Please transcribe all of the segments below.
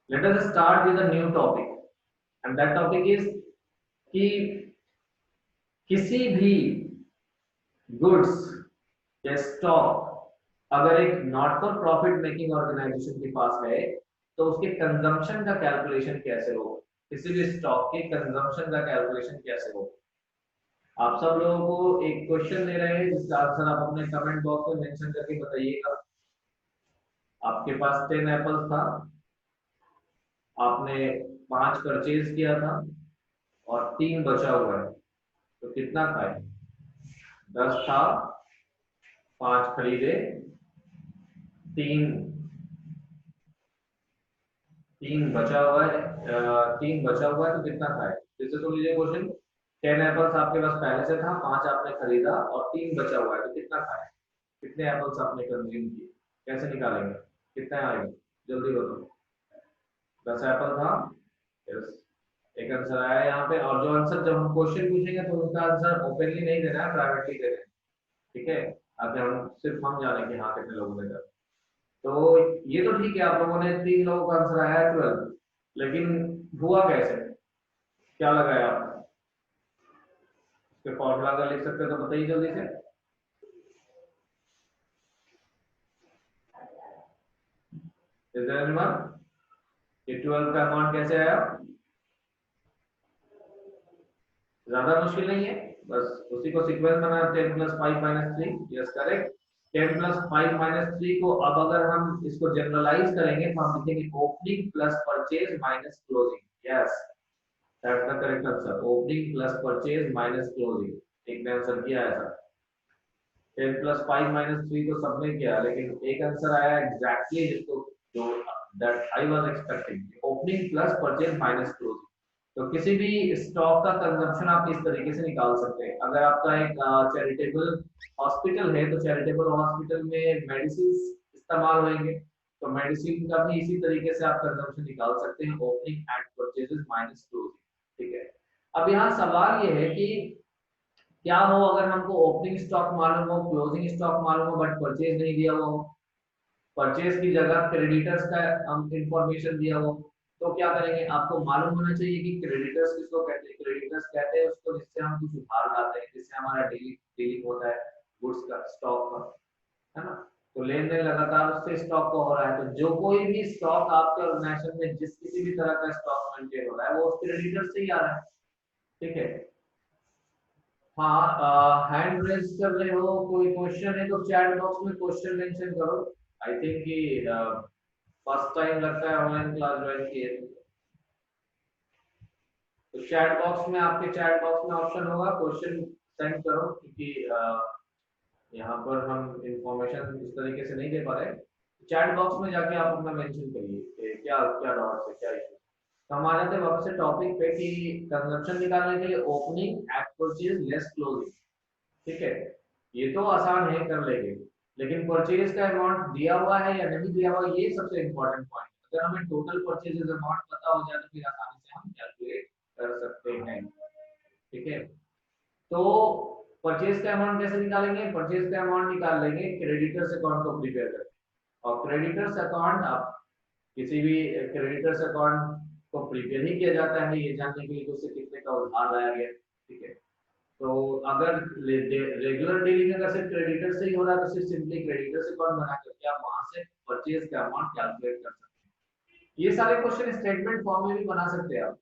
Let us start with a new topic, and that topic is कि किसी भी goods या स्टॉक अगर एक not for profit making organisation के पास है तो उसके कंजम्पशन का कैलकुलेशन कैसे होगा। किसी भी स्टॉक के कंजम्पशन का कैलकुलेशन कैसे होगा। आप सब लोगों को एक क्वेश्चन दे रहे हैं जिसका आंसर आप अपने कमेंट बॉक्स में मेंशन करके बताइएगा। आपके पास 10 एप्पल था, आपने 5 परचेज किया था और 3 बचा हुआ है, तो कितना खाए। 10 था, 5 खरीदे, तीन तीन बचा हुआ है। 3 बचा हुआ है तो कितना खाए। फिर से सुन लीजिए क्वेश्चन। 10 एप्पल्स आपके पास पहले से था, 5 आपने खरीदा और 3 बचा हुआ है तो कितना खाए। कितने एप्पल्स आपने कंज्यूम किए, कैसे निकालेंगे, कितना आएगा, जल्दी बताओ। 10 एप्पल था, यस, एक आंसर आया यहाँ पे। और जो आंसर जब हम क्वेश्चन पूछेंगे तो उनका आंसर ओपनली नहीं देना है, प्राइवेटली देना है, ठीक है। अब हम सिर्फ हम जाने कि हाँ कितने लोगों ने कहा। तो ये तो ठीक है, आप लोगों ने 3 लोगों का आंसर आया है 12, लेकिन हुआ कैसे, क्या लगाया आपने। इसके फॉर्मूला अगर लिख सकते हो तो बताइए जल्दी से। इज देयर एनीवन, ये 12 का अमाउंट कैसे आया। ज्यादा मुश्किल नहीं है, बस उसी को सीक्वेंस बनाना। 10 plus 5 minus 3, yes correct. 10 plus 5 minus 3 को अब अगर हम इसको जनरलाइज करेंगे तो हम लिखेंगे opening plus purchase minus closing, yes, that's the correct answer. Opening plus purchase minus closing, एक ने आंसर किया है सर। 10 प्लस 5 माइनस 3 तो सबने किया, लेकिन एक आंसर आया एग्जैक्टली जिसको जो that I was expecting, opening plus purchase minus closing. तो किसी भी स्टॉक का कंजम्पशन आप इस तरीके से निकाल सकते हैं। अगर आपका एक चैरिटेबल हॉस्पिटल है तो चैरिटेबल हॉस्पिटल में मेडिसिन इस्तेमाल होंगे, तो मेडिसिन का भी इसी तरीके से आप कंजम्पशन निकाल सकते हैं, opening and purchases minus closing, ठीक है। अब यहाँ सवाल ये है कि क्या हो अगर हमको ओपनिंग स्टॉक मालूम हो, क्लोजिंग स्टॉक मालूम हो, बट परचेज नहीं दिया हुआ हो, परचेज की जगह क्रेडिटर्स का हम इंफॉर्मेशन दिया हो, तो क्या करेंगे। आपको मालूम होना चाहिए कि क्रेडिटर्स किसको कहते हैं। क्रेडिटर्स कहते हैं उसको जिससे हम कुछ उधार लाते हैं, जिससे हमारा डेली डीलिंग होता है गुड्स का, स्टॉक का, है ना। तो लेन देन लगातार उससे स्टॉक का हो रहा है, तो जो कोई भी स्टॉक आपके ऑर्गेनाइजेशन में जिस किसी भी तरह का स्टॉक मेंटेन हो रहा है वो उस क्रेडिटर से ही आ रहा है, ठीक है। हाँ, हैंड रेज कर रहे हो, कोई क्वेश्चन है तो चैट बॉक्स में क्वेश्चन मेंशन करो। आई थिंक कि फर्स्ट टाइम लगता है ऑनलाइन क्लास ज्वाइन किए, तो चैट बॉक्स में, आपके चैट बॉक्स में ऑप्शन होगा क्वेश्चन सेंड करो, क्योंकि यहाँ पर हम इंफॉर्मेशन इस तरीके से नहीं दे पा रहे। चैट बॉक्स में जाके आप अपना मेंशन करिए कि क्या क्या डाउट है, क्या इशू। तो हम आ जाते हैं वापस से टॉपिक पे कि कंजप्शन निकालने के लिए opening eight purchase less closing, ठीक है। ये तो आसान है, कर लेंगे, लेकिन परचेज का अमाउंट दिया हुआ है या नहीं दिया हुआ, ये सबसे इंपॉर्टेंट पॉइंट। अगर हमें टोटल परचेजेस अमाउंट पता हो जाए तो फिर आसानी से हम कैलकुलेट कर सकते हैं, ठीक है। तो परचेज का अमाउंट कैसे निकालेंगे। परचेज का अमाउंट निकाल लेंगे क्रेडिटर्स अकाउंट को प्रिपेयर करके। और क्रेडिटर्स अकाउंट आप किसी भी क्रेडिटर्स अकाउंट को प्रिपेयर ही किया जाता है ये जानने के लिए कि उससे कितने का उधार लाया गया, ठीक है। तो अगर रेगुलर डीलिंग अगर सिर्फ क्रेडिटर से ही हो रहा है तो सिर्फ सिंपली क्रेडिटर से अकाउंट बना करके आप वहां से परचेज का अमाउंट कैलकुलेट कर सकते हैं। ये सारे क्वेश्चन स्टेटमेंट फॉर्म में भी बना सकते हैं आप,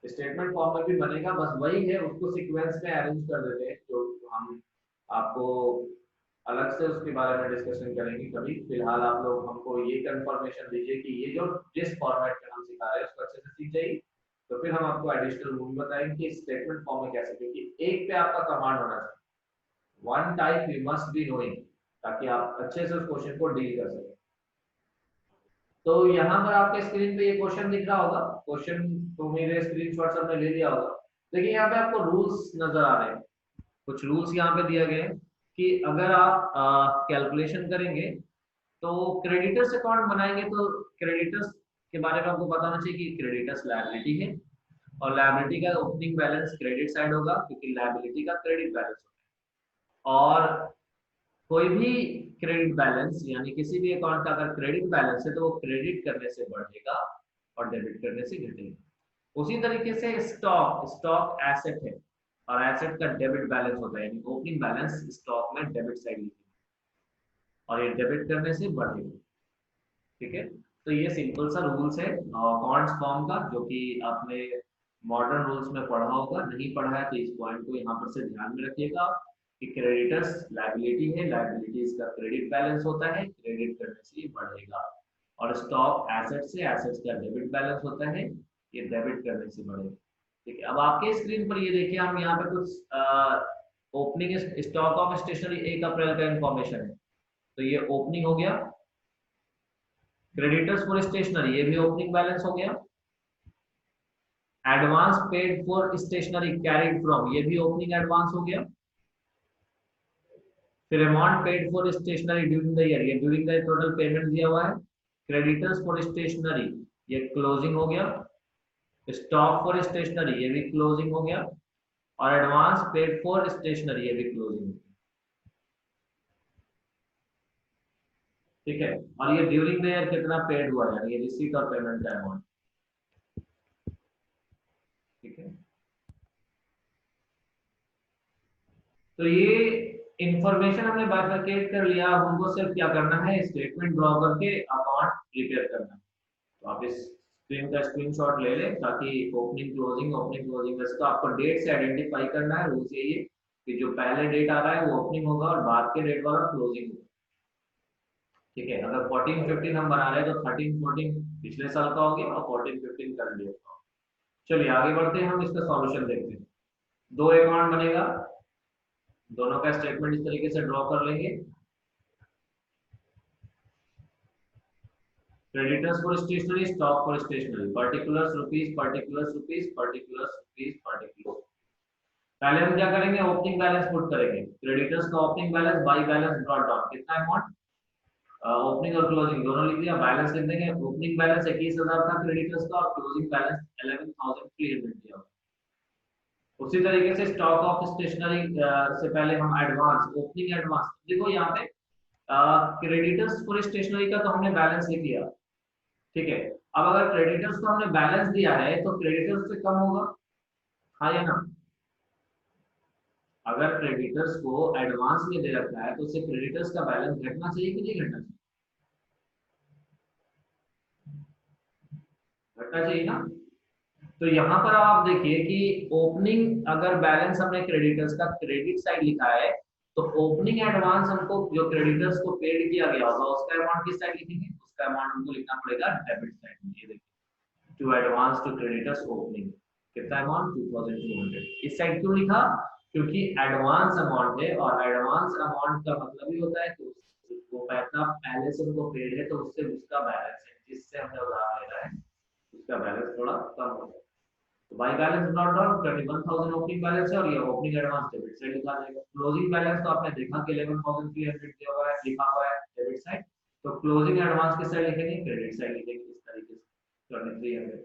स्टेटमेंट फॉर्म में भी बनेगा, बस वही है उसको सीक्वेंस में अरेंज कर देते हैं, जो हम आपको अलग से उसके बारे में डिस्कशन करेंगे कभी। फिलहाल आप लोग हमको ये कंफर्मेशन दीजिए कि ये जो जिस फॉर्मेट में हम सिखा रहे हैं उसको अच्छे से सीख जाइए, तो फिर हम आपको एडिशनल रूल बताएंगे कि स्टेटमेंट फॉर्म में कैसे, क्योंकि एक पे आपका कमांड होना चाहिए, one type you must be knowing, ताकि आप अच्छे से उस क्वेश्चन को डील कर सकें। तो यहाँ पर आपके स्क्रीन पे ये क्वेश्चन दिख रहा होगा, क्वेश्चन तो मेरे स्क्रीनशॉट सबने ले लिया होगा। देखिए यहाँ पे आपको रूल्स नजर आ रहे हैं, कुछ रूल्स यहाँ पे दिए गए हैं कि अगर आप कैलकुलेशन करेंगे तो क्रेडिटर्स अकाउंट बनाएंगे तो क्रेडिटर्स के बारे में आपको पता होना चाहिए कि क्रेडिटर्स लायबिलिटी है, और लायबिलिटी का ओपनिंग बैलेंस क्रेडिट साइड होगा क्योंकि लायबिलिटी का क्रेडिट बैलेंस होता है। और कोई भी क्रेडिट बैलेंस यानी किसी भी अकाउंट का अगर क्रेडिट बैलेंस है तो वो क्रेडिट करने से बढ़ेगा, और डेबिट करने से घटेगा। उसी तरीके से स्टॉक, स्टॉक एसेट है और एसेट का डेबिट बैलेंस होता है, यानी ओपनिंग बैलेंस स्टॉक में डेबिट साइड लिखेंगे और ये डेबिट करने से बढ़ेगा। ठीक है, तो ये सिंपल सा रूल्स है अकाउंट्स फॉर्म का, जो कि आपने मॉडर्न रूल्स में पढ़ा होगा। नहीं पढ़ा है तो इस पॉइंट को यहाँ पर से ध्यान में रखिएगा कि क्रेडिटर्स लायबिलिटी है, लायबिलिटीज का क्रेडिट बैलेंस होता है, क्रेडिट करने से ये बढ़ेगा। और स्टॉक एसेट से, एसेट्स का डेबिट बैलेंस होता है, ये डेबिट करने से बढ़ेगा। ठीक है, अब आपके स्क्रीन पर ये देखिए, हम यहाँ पे कुछ ओपनिंग स्टॉक ऑफ स्टेशनरी 1 अप्रैल का इंफॉर्मेशन है, तो ये ओपनिंग हो गया। क्रेडिटर्स फॉर स्टेशनरी, ये भी ओपनिंग बैलेंस हो गया। Advance paid for stationery carried from, ये भी ओपनिंग एडवांस हो गया। फिर amount paid for stationery during the year, ये ड्यूरिंग द टोटल पेमेंट दिया हुआ है। क्रेडिटर्स फॉर स्टेशनरी, ये क्लोजिंग हो गया। स्टॉक फॉर स्टेशनरी, ये भी क्लोजिंग हो गया। और एडवांस पेड फॉर स्टेशनरी, ये भी क्लोजिंग हो गया। ठीक है, और ये ड्यूरिंग द ईयर कितना पेड हुआ है, ये रिसीट और पेमेंट का अमाउंट। ठीक है, तो ये इंफॉर्मेशन हमने बाइफरकेट कर लिया। अब हमको सिर्फ क्या करना है, स्टेटमेंट ड्रॉ करके अकाउंट प्रिपेयर करना है। तो आप इस स्क्रीन का स्क्रीनशॉट ले लें, ताकि ओपनिंग क्लोजिंग वैसे तो आपको डेट से आइडेंटिफाई करना है। रूल्स यही है कि जो पहले डेट आ रहा है वो ओपनिंग होगा और बाद के डेट वाला क्लोजिंग होगा। ठीक है, अगर 14 15 हम बना रहे हैं तो 13 14 पिछले साल का हो गया और 14 15 करंट ईयर का। चलिए आगे बढ़ते हैं, हम इसका सॉल्यूशन देखते हैं। दो अकाउंट बनेगा, दोनों का स्टेटमेंट इस तरीके से ड्रॉ कर लेंगे। Creditors for stationery, stock for stationery, particulars rupees, particulars rupees, particulars rupees, particulars. पहले हम क्या करेंगे, ओपनिंग बैलेंस पुट करेंगे। क्रेडिटर्स का opening balance by balance brought down, कितना अमाउंट, ओपनिंग और क्लोजिंग दोनों लिख दिया। बैलेंस लिख देंगे, ओपनिंग बैलेंस 21,000 था क्रेडिटर्स का और क्लोजिंग बैलेंस 11,300 दिया। उसी तरीके से स्टॉक ऑफ स्टेशनरी से पहले हम एडवांस, ओपनिंग एडवांस देखो यहाँ पे, क्रेडिटर्स फॉर स्टेशनरी का तो हमने बैलेंस लिख लिया। ठीक है, अब अगर क्रेडिटर्स को हमने बैलेंस दिया है तो क्रेडिटर्स से कम होगा, हाँ या ना। अगर क्रेडिटर्स को एडवांस में दे रखा है तो उससे क्रेडिटर्स का बैलेंस घटना चाहिए कि नहीं घटना चाहिए, घटना चाहिए ना। तो यहाँ पर आप देखिए कि ओपनिंग अगर बैलेंस हमने क्रेडिटर्स का क्रेडिट साइड लिखा है, तो ओपनिंग एडवांस हमको जो क्रेडिटर्स को पेड किया गया होगा उसका अमाउंट किस साइड लिखेंगे, उसका अमाउंट हमको लिखना पड़ेगा डेबिट साइड में। ये देखिए, to advance to creditors opening, कितना अमाउंट 2200। इस साइड क्यों लिखा, क्योंकि एडवांस अमाउंट है और एडवांस अमाउंट का मतलब ही होता है कि उसको पैसा पहले से उनको पेड है, तो उससे उसका बैलेंस है जिससे हमने उधार लेना है, उसका बैलेंस थोड़ा कम हो जाए। तो by balance not down 21,000 opening balance है और ये ओपनिंग एडवांस डेबिट साइड लिखा जाएगा। क्लोजिंग बैलेंस तो आपने देखा कि 11,300 दिया हुआ है, लिखा हुआ है डेबिट साइड, तो क्लोजिंग एडवांस किस साइड लिखेंगे, क्रेडिट साइड लिखेंगे इस तरीके से 2300।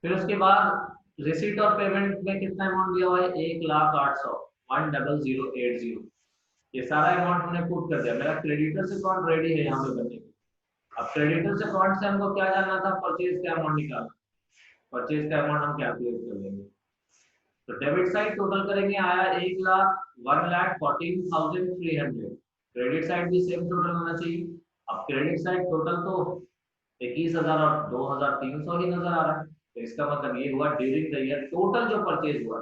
फिर उसके बाद रिसीट और पेमेंट में कितना अमाउंट दिया हुआ है, 1,08,000, 100,080। ये सारा अमाउंट हमने पुट कर दिया। मेरा क्रेडिटर्स अकाउंट रेडी है यहाँ पे बनने के। अब क्रेडिटर्स अकाउंट से हमको क्या जानना था, परचेज का अमाउंट निकालना। परचेज का अमाउंट हम कैलकुलेट कर लेंगे। तो डेबिट साइड टोटल करेंगे, आया 1,14,300। क्रेडिट साइड भी सेम टोटल होना चाहिए। अब क्रेडिट साइड टोटल तो 21,000 और 2,300 ही नजर आ रहा है, तो इसका मतलब ये हुआ ड्यूरिंग द ईयर टोटल जो परचेज हुआ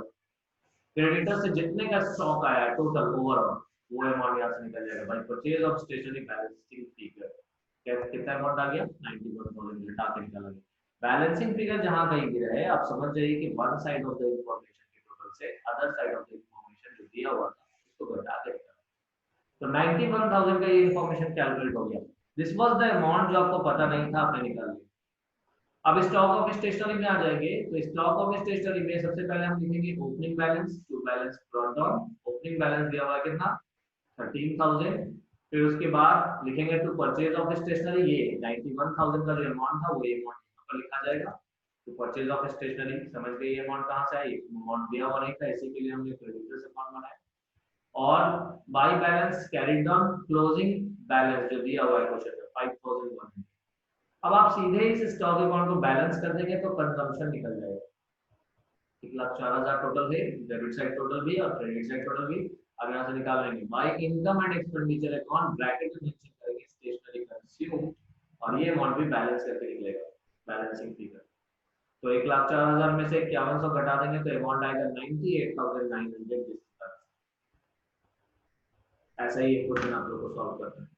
क्रेडिटर से जितने का स्टॉक आया है टोटल ओवरऑल, वो अमाउंट यहाँ से निकल जाएगा भाई। Purchase of stationery balancing figure कितना अमाउंट आ गया, 91,000 घटा के निकाला गया। बैलेंसिंग फिगर जहां कहीं भी रहे, आप समझ जाइए कि one side of the information के टोटल से other side of the information जो दिया हुआ था उसको घटा के निकाला। तो 91,000 का ये इंफॉर्मेशन कैलकुलेट हो गया। दिस वाज द अमाउंट जो आपको पता नहीं था, आपने निकाल लिया। अब स्टॉक ऑफ स्टेशनरी में आ जाएंगे, तो स्टॉक ऑफ स्टेशनरी में सबसे पहले हम लिखेंगे opening balance to balance brought down. Opening balance दिया हुआ है कितना, 13,000। फिर उसके बाद लिखेंगे टू परचेज ऑफ स्टेशनरी, ये 91,000 का जो अमाउंट था वो ये अमाउंट यहाँ पर लिखा जाएगा। तो परचेज ऑफ स्टेशनरी समझ गए, ये अमाउंट कहाँ से आई, अमाउंट दिया हुआ नहीं था, इसी के लिए हमने क्रेडिटर्स अकाउंट बनाया। और by balance carried down, closing balance जो दिया हुआ है क्वेश्चन में 5,100। अब आप सीधे इस स्टॉक अकाउंट को बैलेंस कर देंगे तो कंजम्पशन निकल जाएगा। 1,04,000 टोटल है, डेबिट साइड टोटल भी और क्रेडिट साइड टोटल भी। अब यहाँ से निकाल लेंगे by income and expenditure account, bracket में मेंशन करेंगे स्टेशनरी कंज्यूम, और ये अमाउंट भी बैलेंस करके निकलेगा, बैलेंसिंग फिगर। तो 1,04,000 में से 5100 घटा देंगे तो अमाउंट आएगा 98,900। ऐसा ही एक क्वेश्चन आप लोग को सॉल्व करना है।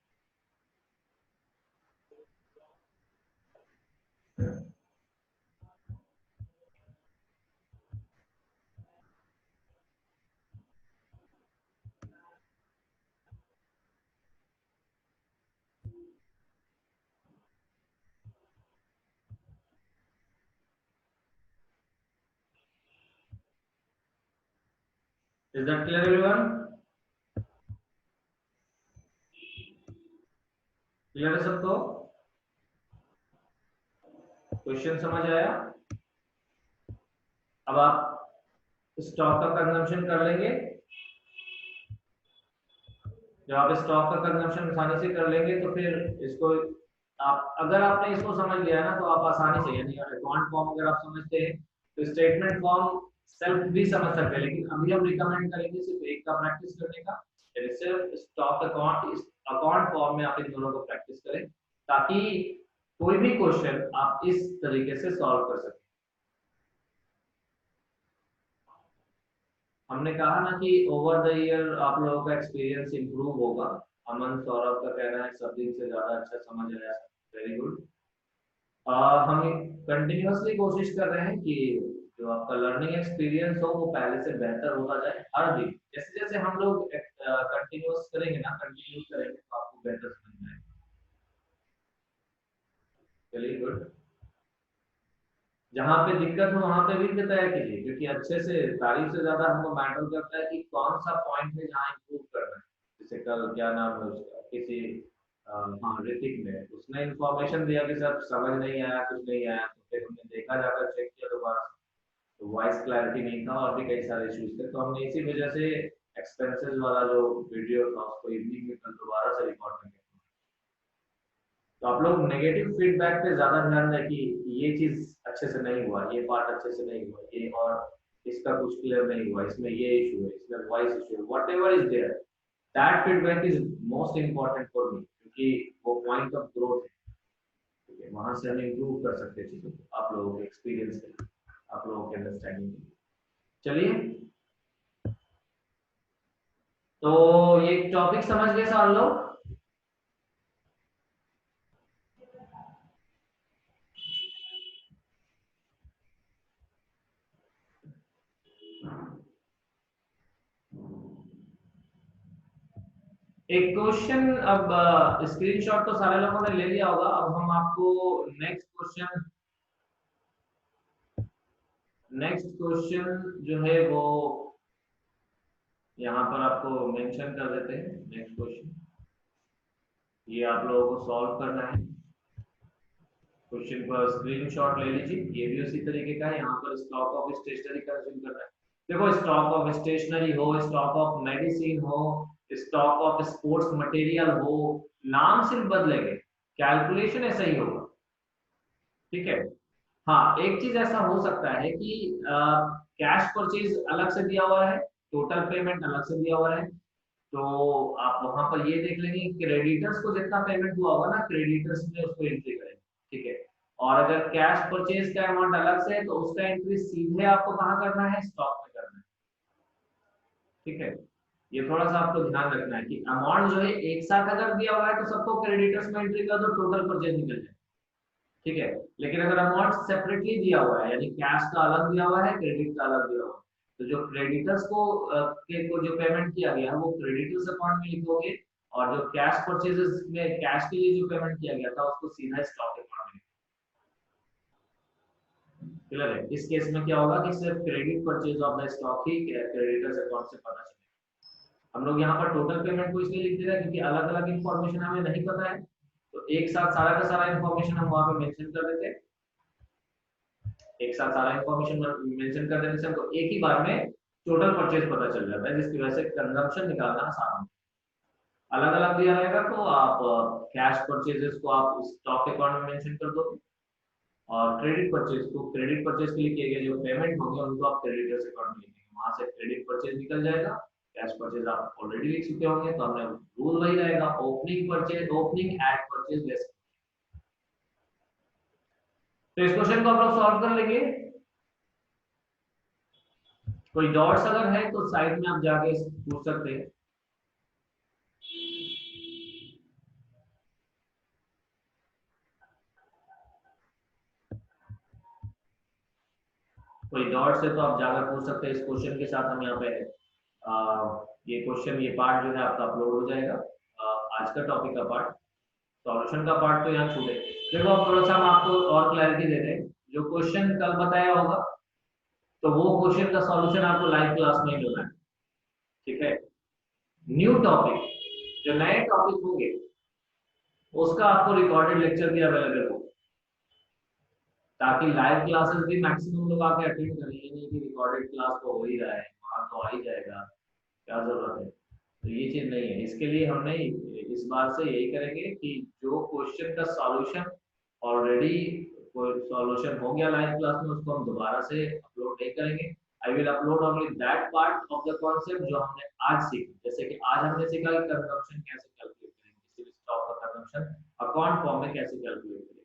Is that clear everyone? Clear है सबको? क्वेश्चन समझ आया? अब आप स्टॉक का कंजम्पशन कर लेंगे। जब आप स्टॉक का कंजम्पशन आसानी से कर लेंगे तो फिर इसको आप, अगर आपने इसको समझ लिया ना तो आप आसानी से, यानी अकाउंट फॉर्म अगर आप समझते हैं तो स्टेटमेंट फॉर्म सेल्फ भी समझ सकते हैं, लेकिन अभी हम रिकमेंड करेंगे सिर्फ एक का प्रैक्टिस करने का, यानी सिर्फ स्टॉक अकाउंट, इस अकाउंट फॉर्म में आप इन दोनों को प्रैक्टिस करें ताकि कोई भी क्वेश्चन आप इस तरीके से सॉल्व कर सकें। हमने कहा ना कि ओवर द ईयर आप लोगों का एक्सपीरियंस इंप्रूव होगा। अमन सौरभ का कहना है सब दिन से ज्यादा अच्छा समझ आया। Very good. हम कंटिन्यूअसली कोशिश कर रहे हैं कि जो आपका लर्निंग एक्सपीरियंस हो वो पहले से बेहतर होता जाए हर दिन। जैसे जैसे हम लोग कंटिन्यूअस करेंगे ना, कंटिन्यू करेंगे तो आपको बेहतर समझ में आएगा। Very good. जहाँ पे दिक्कत हो वहां पे भी बताया कीजिए, क्योंकि अच्छे से तारीफ से ज्यादा हमको मैटर करता है कि कौन सा पॉइंट है जहाँ इंप्रूव करना है। जैसे कल क्या नाम है उसका, किसी हाँ ऋतिक ने, उसने इन्फॉर्मेशन दिया कि सर समझ नहीं आया, कुछ नहीं आया, तो फिर हमने देखा, जाकर चेक किया दोबारा, तो वॉइस क्लैरिटी नहीं था और भी कई सारे इश्यूज थे, तो हमने इसी वजह से एक्सपेंसेस वाला जो वीडियो था उसको इवनिंग में कल दोबारा से रिकॉर्ड करके। तो आप लोग नेगेटिव फीडबैक पे ज्यादा ध्यान दें कि ये चीज अच्छे से नहीं हुआ, ये पार्ट अच्छे से नहीं हुआ, ये और इसका कुछ क्लियर नहीं हुआ, इसमें ये इशू है, इसमें वॉइस इशू है, whatever is there, that feedback is most important for me, क्योंकि वो पॉइंट ऑफ ग्रोथ है। ठीक है, वहां से हम इंप्रूव कर सकते हैं चीजों को आप लोगों के एक्सपीरियंस के लिए, आप लोगों के अंडरस्टैंडिंग के लिए। चलिए, तो ये टॉपिक समझ गए सारे लोग? एक क्वेश्चन, अब स्क्रीनशॉट तो सारे लोगों ने ले लिया होगा, अब हम आपको नेक्स्ट क्वेश्चन जो है वो यहाँ पर आपको मेंशन कर देते हैं। नेक्स्ट क्वेश्चन ये आप लोगों को सॉल्व करना है। क्वेश्चन पर स्क्रीनशॉट ले लीजिए, ये भी उसी तरीके का है। यहाँ पर स्टॉक ऑफ स्टेशनरी कंज्यूम करना है। देखो, स्टॉक ऑफ स्टेशनरी हो, स्टॉक ऑफ मेडिसिन हो, स्टॉक ऑफ स्पोर्ट्स मटेरियल हो, नाम सिर्फ बदलेंगे, कैलकुलेशन ऐसा ही होगा। ठीक है। हाँ, एक चीज ऐसा हो सकता है कि कैश परचेज अलग से दिया हुआ है, टोटल पेमेंट अलग से दिया हुआ है, तो आप वहां पर ये देख लेंगे क्रेडिटर्स को जितना पेमेंट हुआ होगा ना, क्रेडिटर्स में उसको एंट्री करेंगे। ठीक है। और अगर कैश परचेज का अमाउंट अलग से है तो उसका एंट्री सीधे आपको कहाँ करना है, स्टॉक में करना है। ठीक है। ये थोड़ा सा आपको ध्यान रखना है कि अमाउंट जो है एक साथ अगर दिया हुआ है तो सबको क्रेडिटर्स में एंट्री कर दो, टोटल परचेज निकल जाए। ठीक है। लेकिन अगर अमाउंट सेपरेटली दिया हुआ है, यानी कैश का अलग दिया हुआ है, क्रेडिट का अलग दिया हुआ है, तो जो क्रेडिटर्स को जो पेमेंट किया गया है वो क्रेडिटर्स अकाउंट में लिखोगे, और जो कैश परचेजेस में कैश के लिए जो पेमेंट किया गया था उसको सीधा स्टॉक अकाउंट में। क्लियर है? इस केस में क्या होगा कि सिर्फ credit purchase of the stock he creditors account से पता चलेगा। हम लोग यहाँ पर टोटल पेमेंट को इसलिए लिख दे रहे हैं क्योंकि अलग अलग इंफॉर्मेशन हमें नहीं पता है, तो एक साथ सारा का सारा इंफॉर्मेशन हम वहां पे मेंशन कर देते हैं। एक साथ सारा इंफॉर्मेशन मेंशन कर देने से हमको एक ही बार में टोटल परचेज पता चल जाता है, जिसकी वजह से कंजम्पशन निकालना आसान है। अलग अलग दिया रहेगा तो आप कैश परचेजेस को आप स्टॉक अकाउंट में मेंशन कर दोगे, और क्रेडिट परचेज को, क्रेडिट परचेज के लिए किए गए जो पेमेंट होंगे उनको आप क्रेडिटर्स अकाउंट में लिखेंगे, वहां से क्रेडिट परचेज निकल जाएगा। कैश परचेज आप ऑलरेडी लिख चुके होंगे, तो हमने रूल वही रहेगा, opening purchase, opening eight purchase less. तो इस क्वेश्चन को आप लोग सॉल्व कर लेंगे। कोई डॉट्स अगर है तो साइड में आप जाके पूछ सकते हैं। कोई डॉट्स है तो आप जाकर पूछ सकते हैं। इस क्वेश्चन के साथ हम यहाँ पे ये क्वेश्चन, ये पार्ट जो है आपका अपलोड हो जाएगा। आज का टॉपिक का पार्ट, सॉल्यूशन का पार्ट तो यहाँ छूटे। देखो अब थोड़ा सा हम आपको और क्लैरिटी दे दें। जो क्वेश्चन कल बताया होगा तो वो क्वेश्चन का सॉल्यूशन आपको लाइव क्लास में ही मिलना है, ठीक है। न्यू टॉपिक, जो नए टॉपिक होंगे उसका आपको रिकॉर्डेड लेक्चर भी अवेलेबल हो, ताकि लाइव क्लासेस भी मैक्सिमम लोग आके अटेंड करें। ये नहीं कि रिकॉर्डेड क्लास तो हो ही रहा है, वहाँ तो आ ही जाएगा, क्या जरूरत है। तो ये चीज नहीं है। इसके लिए हमने इस बार से यही करेंगे कि जो क्वेश्चन का सॉल्यूशन ऑलरेडी कोई सॉल्यूशन हो गया लाइव क्लास में, उसको हम दोबारा से अपलोड नहीं करेंगे। I will upload only that part of the concept जो हमने आज सीखा। जैसे कि आज हमने सीखा कि कंजम्पशन कैसे कैलकुलेट करेंगे, किसी भी स्टॉक का कंजम्पशन अकाउंट फॉर्म में कैसे कैलकुलेट करेंगे।